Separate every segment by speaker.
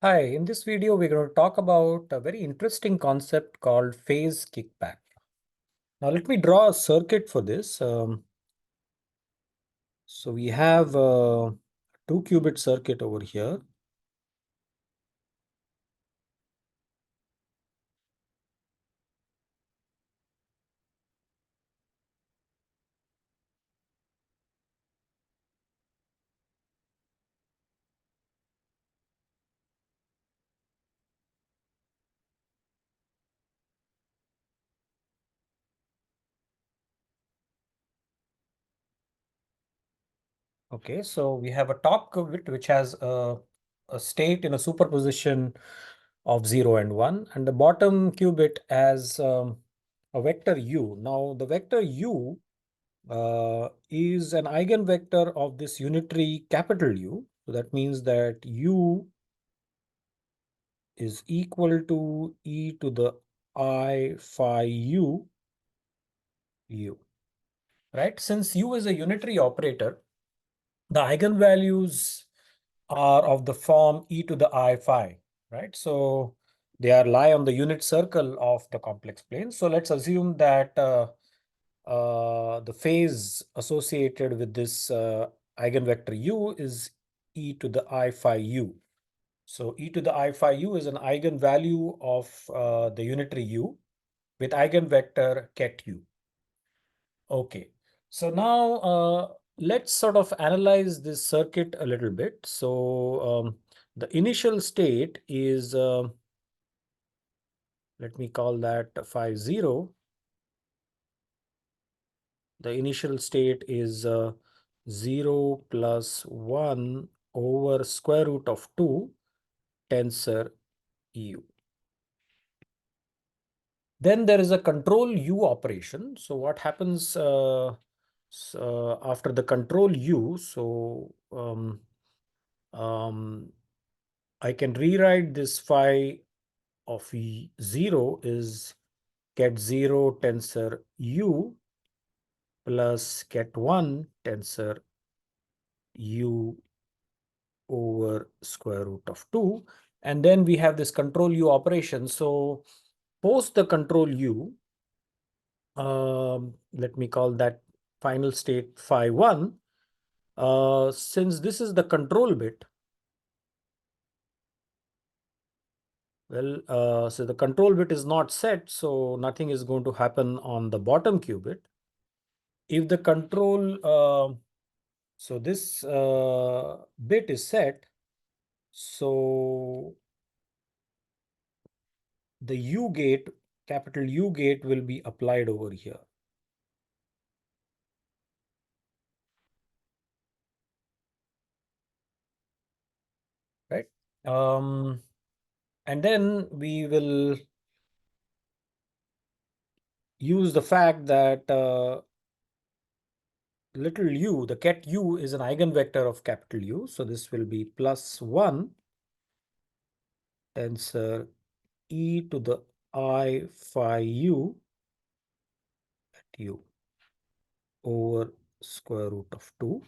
Speaker 1: Hi, in this video, we're going to talk about a very interesting concept called phase kickback. Now, let me draw a circuit for this. So we have a 2-qubit circuit over here. Okay, so we have a top qubit which has a state in a superposition of 0 and 1, and the bottom qubit has a vector u. Now, the vector u is an eigenvector of this unitary capital U. So that means that U is equal to e to the I phi u, right? Since U is a unitary operator, the eigenvalues are of the form e to the I phi, right? So they are lie on the unit circle of the complex plane. So let's assume that the phase associated with this eigenvector u is e to the I phi u. So e to the I phi u is an eigenvalue of the unitary u with eigenvector ket u. Okay, so now let's sort of analyze this circuit a little bit. So the initial state is, let me call that phi 0. The initial state is 0 plus 1 over square root of 2 tensor u. Then there is a control u operation. So what happens after the control u? So I can rewrite this phi of 0 is ket 0 tensor u plus ket 1 tensor u over square root of 2. And then we have this control u operation. So post the control u, let me call that final state phi 1. Since this is the control bit, so the control bit is not set, so nothing is going to happen on the bottom qubit. If the control, so this bit is set, so the U gate, capital U gate will be applied over here. Right? And then we will use the fact that little u, the ket u is an eigenvector of capital U. So this will be plus 1 tensor e to the I phi u at u over square root of 2.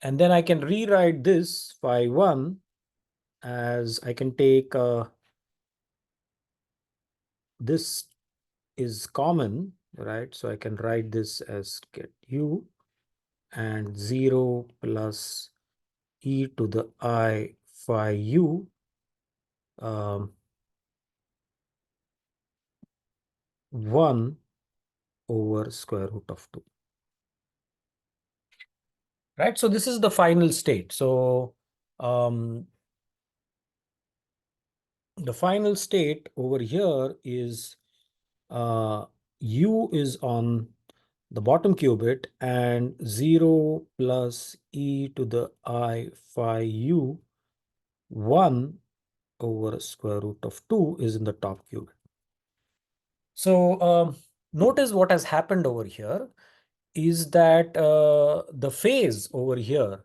Speaker 1: And then I can rewrite this phi 1 as I can take this is common, right? So I can write this as ket u and 0 plus e to the I phi u 1 over square root of 2. Right? So this is the final state. So the final state over here is u is on the bottom qubit and 0 plus e to the I phi u 1 over square root of 2 is in the top qubit. So notice what has happened over here is that the phase over here,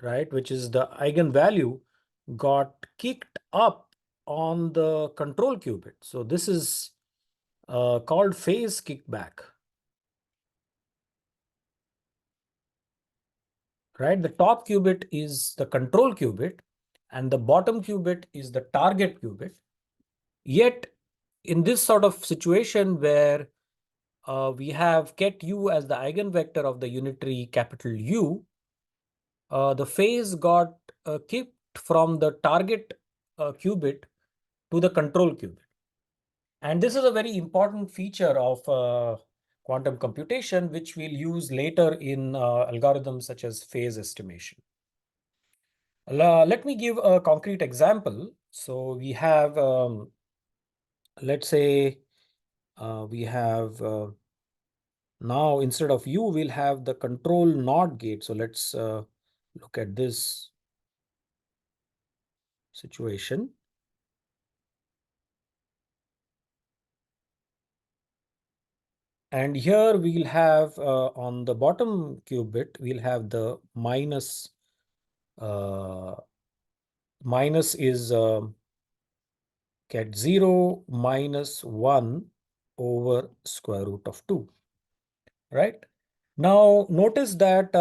Speaker 1: right, which is the eigenvalue, got kicked up on the control qubit. So this is called phase kickback. Right, the top qubit is the control qubit, and the bottom qubit is the target qubit. Yet, in this sort of situation where we have ket u as the eigenvector of the unitary capital U, the phase got kicked from the target qubit to the control qubit. And this is a very important feature of quantum computation, which we'll use later in algorithms such as phase estimation. Let me give a concrete example. So we have, let's say, we have now instead of U, we'll have the control NOT gate. So let's look at this situation. And here we'll have on the bottom qubit, we'll have the minus is ket 0 minus 1 over square root of 2, right? Now notice that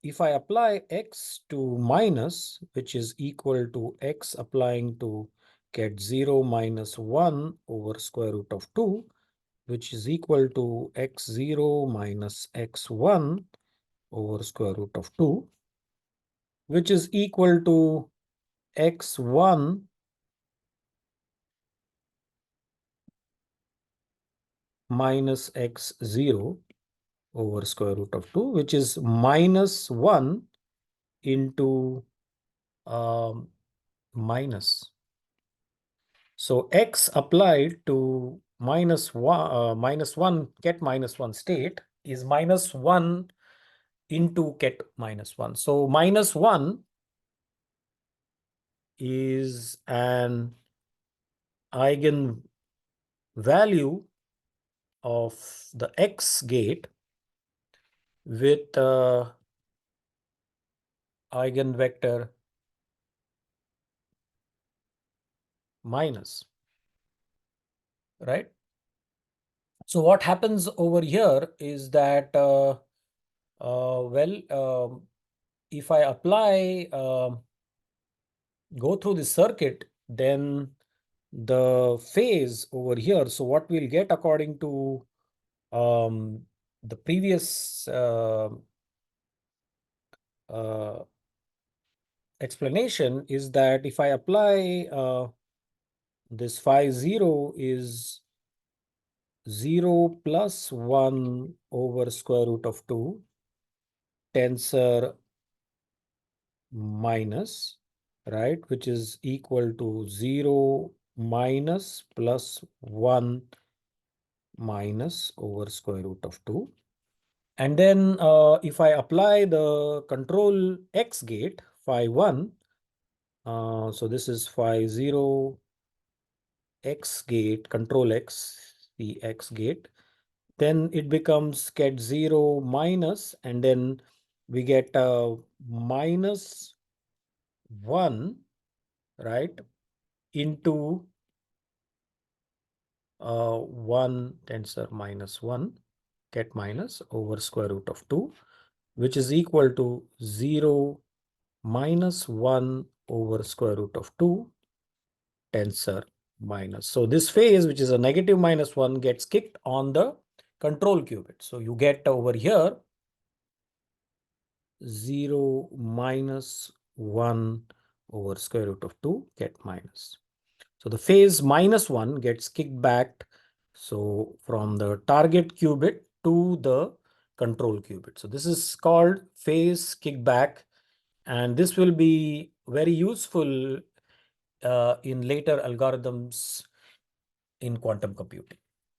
Speaker 1: if I apply x to minus, which is equal to x applying to ket 0 minus 1 over square root of 2, which is equal to x0 minus x1 over square root of 2, which is equal to x1 minus x0 over square root of 2, which is minus 1 into minus. So x applied to minus 1 ket minus 1 state is minus 1 into ket minus 1. So minus 1 is an eigenvalue of the x gate with eigenvector minus, right? So what happens over here is that, if I apply, go through the circuit, then the phase over here, so what we'll get according to the previous explanation is that if I apply this phi 0 is 0 plus 1 over square root of 2 tensor minus, right, which is equal to 0 minus plus 1 minus over square root of 2. And then if I apply the control x gate, phi 1, so this is phi 0 x gate, control x, the x gate, then it becomes ket 0 minus, and then we get minus 1, right, into 1 tensor minus 1 ket minus over square root of 2, which is equal to 0 minus 1 over square root of 2 tensor minus. So this phase, which is a negative minus 1, gets kicked on the control qubit. So you get over here 0 minus 1 over square root of 2 ket minus. So the phase minus 1 gets kicked back, so from the target qubit to the control qubit. So this is called phase kickback, and this will be very useful in later algorithms in quantum computing.